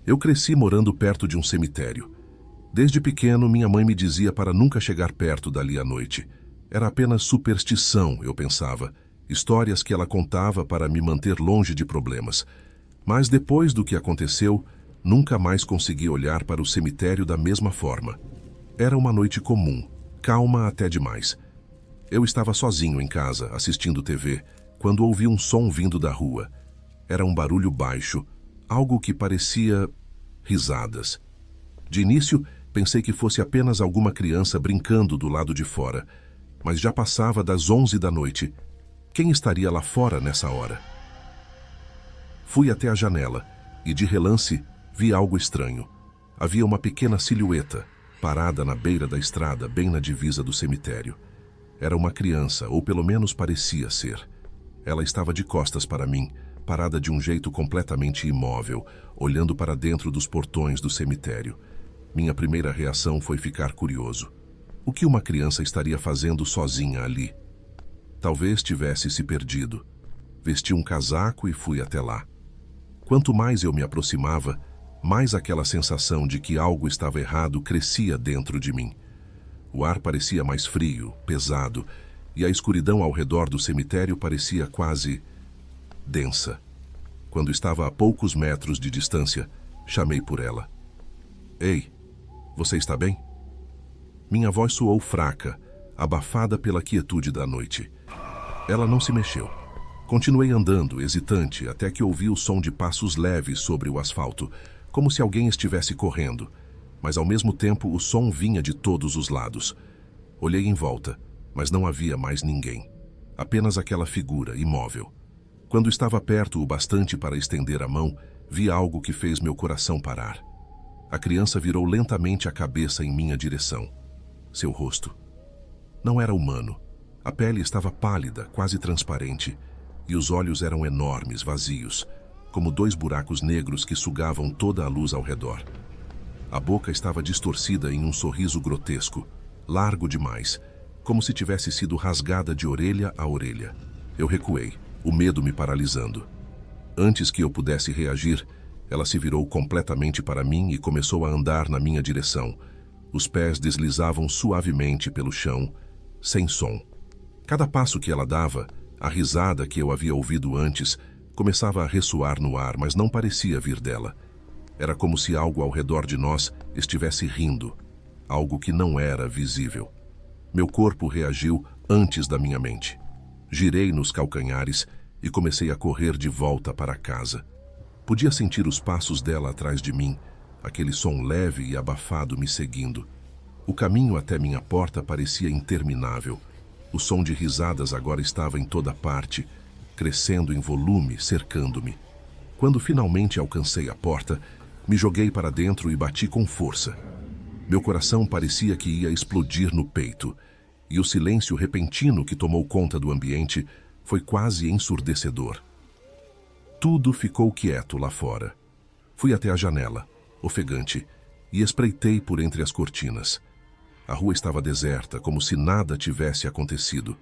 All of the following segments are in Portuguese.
Eu cresci morando perto de um cemitério. Desde pequeno, minha mãe me dizia para nunca chegar perto dali à noite. Era apenas superstição, eu pensava. Histórias que ela contava para me manter longe de problemas. Mas depois do que aconteceu, nunca mais consegui olhar para o cemitério da mesma forma. Era uma noite comum, calma até demais. Eu estava sozinho em casa, assistindo TV, quando ouvi um som vindo da rua. Era um barulho baixo, algo que parecia risadas. De início, pensei que fosse apenas alguma criança brincando do lado de fora, mas já passava das 11 da noite. Quem estaria lá fora nessa hora? Fui até a janela e, de relance, vi algo estranho. Havia uma pequena silhueta, parada na beira da estrada, bem na divisa do cemitério. Era uma criança, ou pelo menos parecia ser. Ela estava de costas para mim, parada de um jeito completamente imóvel, olhando para dentro dos portões do cemitério. Minha primeira reação foi ficar curioso. O que uma criança estaria fazendo sozinha ali? Talvez tivesse se perdido. Vesti um casaco e fui até lá. Quanto mais eu me aproximava, mais aquela sensação de que algo estava errado crescia dentro de mim. O ar parecia mais frio, pesado, e a escuridão ao redor do cemitério parecia quase densa. Quando estava a poucos metros de distância, chamei por ela. Ei, você está bem? Minha voz soou fraca, abafada pela quietude da noite. Ela não se mexeu. Continuei andando, hesitante, até que ouvi o som de passos leves sobre o asfalto, como se alguém estivesse correndo. Mas ao mesmo tempo o som vinha de todos os lados. Olhei em volta, mas não havia mais ninguém. Apenas aquela figura, imóvel. Quando estava perto o bastante para estender a mão, vi algo que fez meu coração parar. A criança virou lentamente a cabeça em minha direção. Seu rosto não era humano. A pele estava pálida, quase transparente, e os olhos eram enormes, vazios, como dois buracos negros que sugavam toda a luz ao redor. A boca estava distorcida em um sorriso grotesco, largo demais, como se tivesse sido rasgada de orelha a orelha. Eu recuei, o medo me paralisando. Antes que eu pudesse reagir, ela se virou completamente para mim e começou a andar na minha direção. Os pés deslizavam suavemente pelo chão, sem som. Cada passo que ela dava, a risada que eu havia ouvido antes, começava a ressoar no ar, mas não parecia vir dela. Era como se algo ao redor de nós estivesse rindo, algo que não era visível. Meu corpo reagiu antes da minha mente. Girei nos calcanhares e comecei a correr de volta para casa. Podia sentir os passos dela atrás de mim, aquele som leve e abafado me seguindo. O caminho até minha porta parecia interminável. O som de risadas agora estava em toda parte, crescendo em volume, cercando-me. Quando finalmente alcancei a porta, me joguei para dentro e bati com força. Meu coração parecia que ia explodir no peito, e o silêncio repentino que tomou conta do ambiente foi quase ensurdecedor. Tudo ficou quieto lá fora. Fui até a janela, ofegante, e espreitei por entre as cortinas. A rua estava deserta, como se nada tivesse acontecido.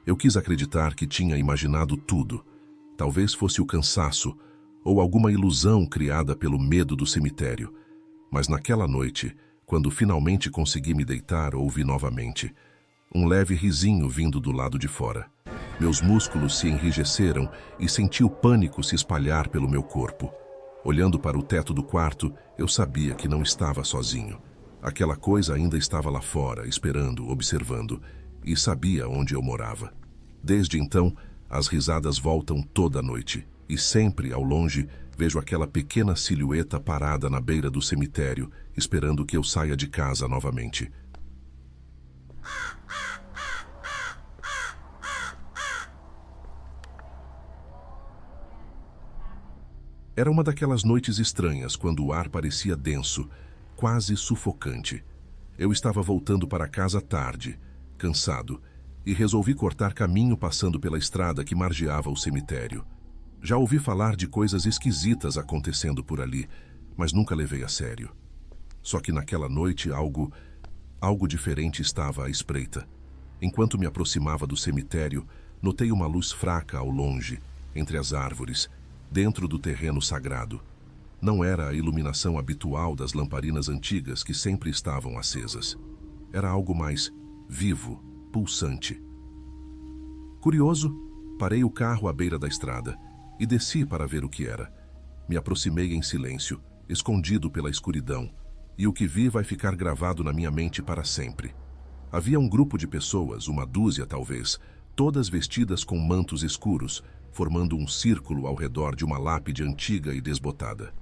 Eu quis acreditar que tinha imaginado tudo. Talvez fosse o cansaço ou alguma ilusão criada pelo medo do cemitério. Mas naquela noite, quando finalmente consegui me deitar, ouvi novamente um leve risinho vindo do lado de fora. Meus músculos se enrijeceram e senti o pânico se espalhar pelo meu corpo. Olhando para o teto do quarto, eu sabia que não estava sozinho. Aquela coisa ainda estava lá fora, esperando, observando, e sabia onde eu morava. Desde então, as risadas voltam toda noite, e sempre, ao longe, vejo aquela pequena silhueta parada na beira do cemitério, esperando que eu saia de casa novamente. Era uma daquelas noites estranhas, quando o ar parecia denso, quase sufocante. Eu estava voltando para casa tarde, cansado, e resolvi cortar caminho passando pela estrada que margeava o cemitério. Já ouvi falar de coisas esquisitas acontecendo por ali, mas nunca levei a sério. Só que naquela noite algo diferente estava à espreita. Enquanto me aproximava do cemitério, notei uma luz fraca ao longe, entre as árvores, dentro do terreno sagrado. Não era a iluminação habitual das lamparinas antigas que sempre estavam acesas. Era algo mais vivo, pulsante. Curioso, parei o carro à beira da estrada e desci para ver o que era. Me aproximei em silêncio, escondido pela escuridão, e o que vi vai ficar gravado na minha mente para sempre. Havia um grupo de pessoas, uma dúzia talvez, todas vestidas com mantos escuros, formando um círculo ao redor de uma lápide antiga e desbotada.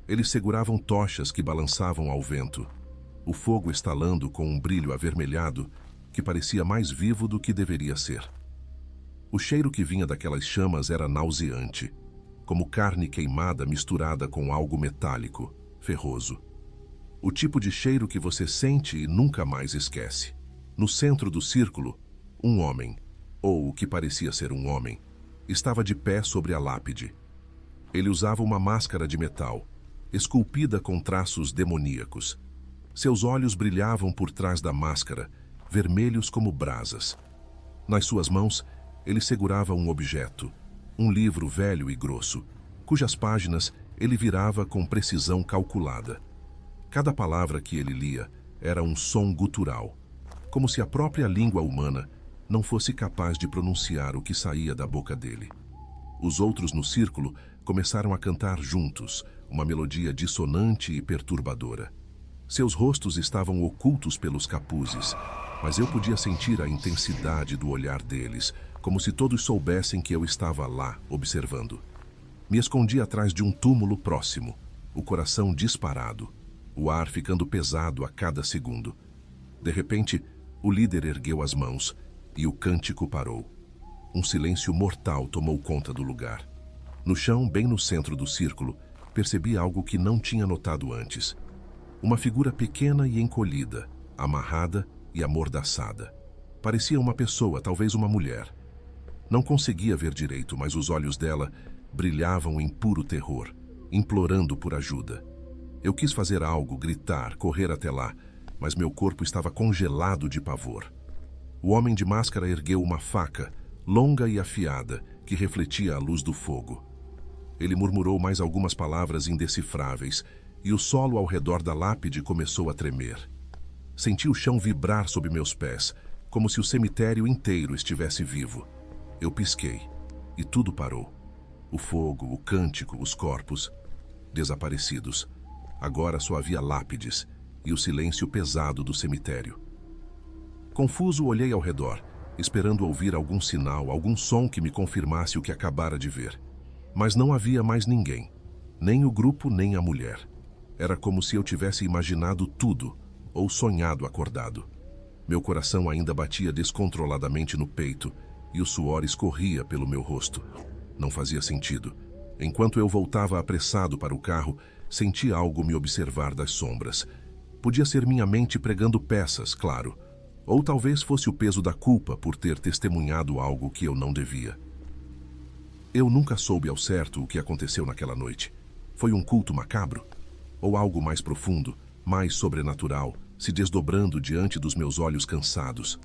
Eles seguravam tochas que balançavam ao vento, o fogo estalando com um brilho avermelhado que parecia mais vivo do que deveria ser. O cheiro que vinha daquelas chamas era nauseante, como carne queimada misturada com algo metálico, ferroso. O tipo de cheiro que você sente e nunca mais esquece. No centro do círculo, um homem, ou o que parecia ser um homem, estava de pé sobre a lápide. Ele usava uma máscara de metal, esculpida com traços demoníacos. Seus olhos brilhavam por trás da máscara, vermelhos como brasas. Nas suas mãos, ele segurava um objeto, um livro velho e grosso, cujas páginas ele virava com precisão calculada. Cada palavra que ele lia era um som gutural, como se a própria língua humana não fosse capaz de pronunciar o que saía da boca dele. Os outros no círculo começaram a cantar juntos, uma melodia dissonante e perturbadora. Seus rostos estavam ocultos pelos capuzes, mas eu podia sentir a intensidade do olhar deles, como se todos soubessem que eu estava lá, observando. Me escondi atrás de um túmulo próximo, o coração disparado, o ar ficando pesado a cada segundo. De repente, o líder ergueu as mãos e o cântico parou. Um silêncio mortal tomou conta do lugar. No chão, bem no centro do círculo, percebi algo que não tinha notado antes. Uma figura pequena e encolhida, amarrada e amordaçada. Parecia uma pessoa, talvez uma mulher. Não conseguia ver direito, mas os olhos dela brilhavam em puro terror, implorando por ajuda. Eu quis fazer algo, gritar, correr até lá, mas meu corpo estava congelado de pavor. O homem de máscara ergueu uma faca, longa e afiada, que refletia a luz do fogo. Ele murmurou mais algumas palavras indecifráveis, e o solo ao redor da lápide começou a tremer. Senti o chão vibrar sob meus pés, como se o cemitério inteiro estivesse vivo. Eu pisquei, e tudo parou. O fogo, o cântico, os corpos, desaparecidos. Agora só havia lápides e o silêncio pesado do cemitério. Confuso, olhei ao redor, esperando ouvir algum sinal, algum som que me confirmasse o que acabara de ver. Mas não havia mais ninguém, nem o grupo, nem a mulher. Era como se eu tivesse imaginado tudo, ou sonhado acordado. Meu coração ainda batia descontroladamente no peito e o suor escorria pelo meu rosto. Não fazia sentido. Enquanto eu voltava apressado para o carro, senti algo me observar das sombras. Podia ser minha mente pregando peças, claro. Ou talvez fosse o peso da culpa por ter testemunhado algo que eu não devia. Eu nunca soube ao certo o que aconteceu naquela noite. Foi um culto macabro? Ou algo mais profundo, mais sobrenatural, se desdobrando diante dos meus olhos cansados?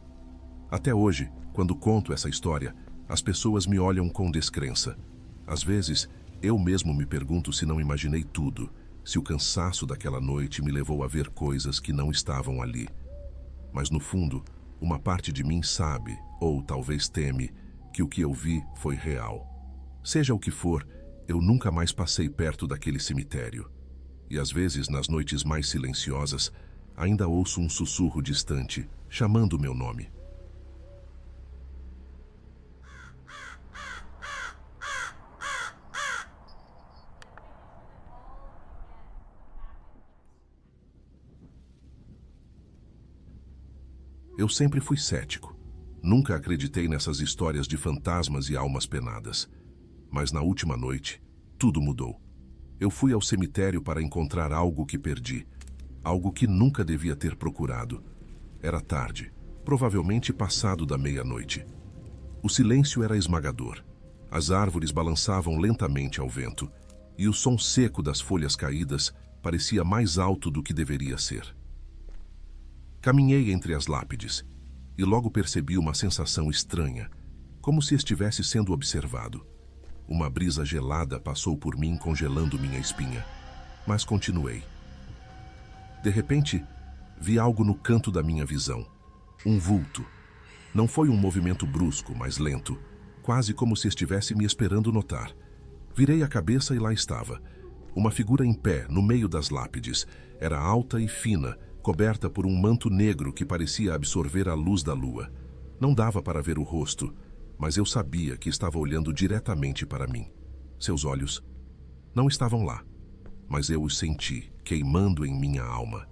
Até hoje, quando conto essa história, as pessoas me olham com descrença. Às vezes, eu mesmo me pergunto se não imaginei tudo, se o cansaço daquela noite me levou a ver coisas que não estavam ali. Mas no fundo, uma parte de mim sabe, ou talvez teme, que o que eu vi foi real. Seja o que for, eu nunca mais passei perto daquele cemitério. E às vezes, nas noites mais silenciosas, ainda ouço um sussurro distante, chamando o meu nome. Eu sempre fui cético. Nunca acreditei nessas histórias de fantasmas e almas penadas. Mas na última noite, tudo mudou. Eu fui ao cemitério para encontrar algo que perdi. Algo que nunca devia ter procurado. Era tarde, provavelmente passado da meia-noite. O silêncio era esmagador. As árvores balançavam lentamente ao vento, e o som seco das folhas caídas parecia mais alto do que deveria ser. Caminhei entre as lápides, e logo percebi uma sensação estranha, como se estivesse sendo observado. Uma brisa gelada passou por mim, congelando minha espinha. mas continuei. De repente, vi algo no canto da minha visão. Um vulto. Não foi um movimento brusco, mas lento, quase como se estivesse me esperando notar. Virei a cabeça e lá estava. Uma figura em pé, no meio das lápides. Era alta e fina, coberta por um manto negro que parecia absorver a luz da lua. Não dava para ver o rosto, mas eu sabia que estava olhando diretamente para mim. Seus olhos não estavam lá, mas eu os senti, queimando em minha alma.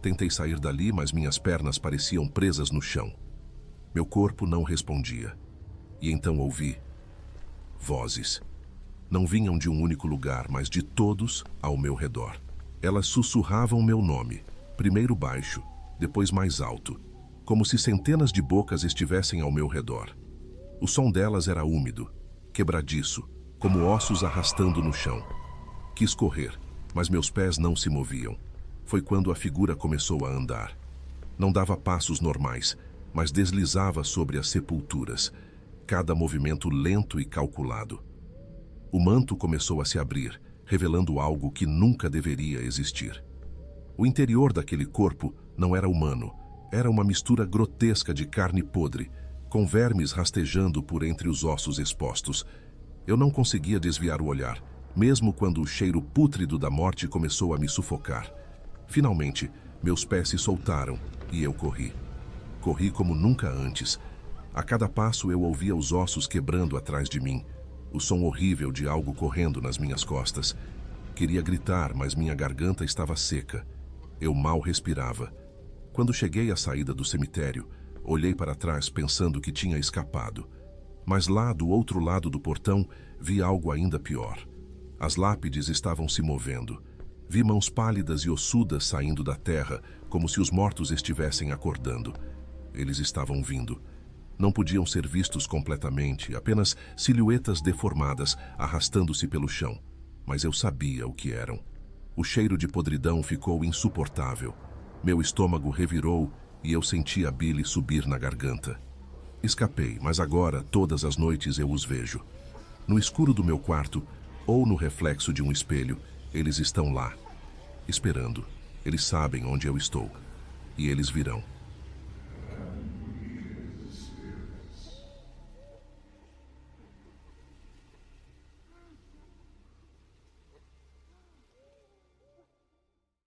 Tentei sair dali, mas minhas pernas pareciam presas no chão. Meu corpo não respondia. E então ouvi vozes. Não vinham de um único lugar, mas de todos ao meu redor. Elas sussurravam meu nome, primeiro baixo, depois mais alto, como se centenas de bocas estivessem ao meu redor. O som delas era úmido, quebradiço, como ossos arrastando no chão. Quis correr, mas meus pés não se moviam. Foi quando a figura começou a andar. Não dava passos normais, mas deslizava sobre as sepulturas, cada movimento lento e calculado. O manto começou a se abrir, revelando algo que nunca deveria existir. O interior daquele corpo não era humano, era uma mistura grotesca de carne podre, com vermes rastejando por entre os ossos expostos. Eu não conseguia desviar o olhar, mesmo quando o cheiro pútrido da morte começou a me sufocar. Finalmente, meus pés se soltaram e eu corri. Corri como nunca antes. A cada passo eu ouvia os ossos quebrando atrás de mim, o som horrível de algo correndo nas minhas costas. Queria gritar, mas minha garganta estava seca. Eu mal respirava. Quando cheguei à saída do cemitério, olhei para trás pensando que tinha escapado. Mas lá, do outro lado do portão, vi algo ainda pior. As lápides estavam se movendo. Vi mãos pálidas e ossudas saindo da terra, como se os mortos estivessem acordando. Eles estavam vindo. Não podiam ser vistos completamente, apenas silhuetas deformadas, arrastando-se pelo chão. Mas eu sabia o que eram. O cheiro de podridão ficou insuportável. Meu estômago revirou e eu senti a bile subir na garganta. Escapei, mas agora, todas as noites, eu os vejo. No escuro do meu quarto, ou no reflexo de um espelho, eles estão lá, esperando. Eles sabem onde eu estou. E eles virão.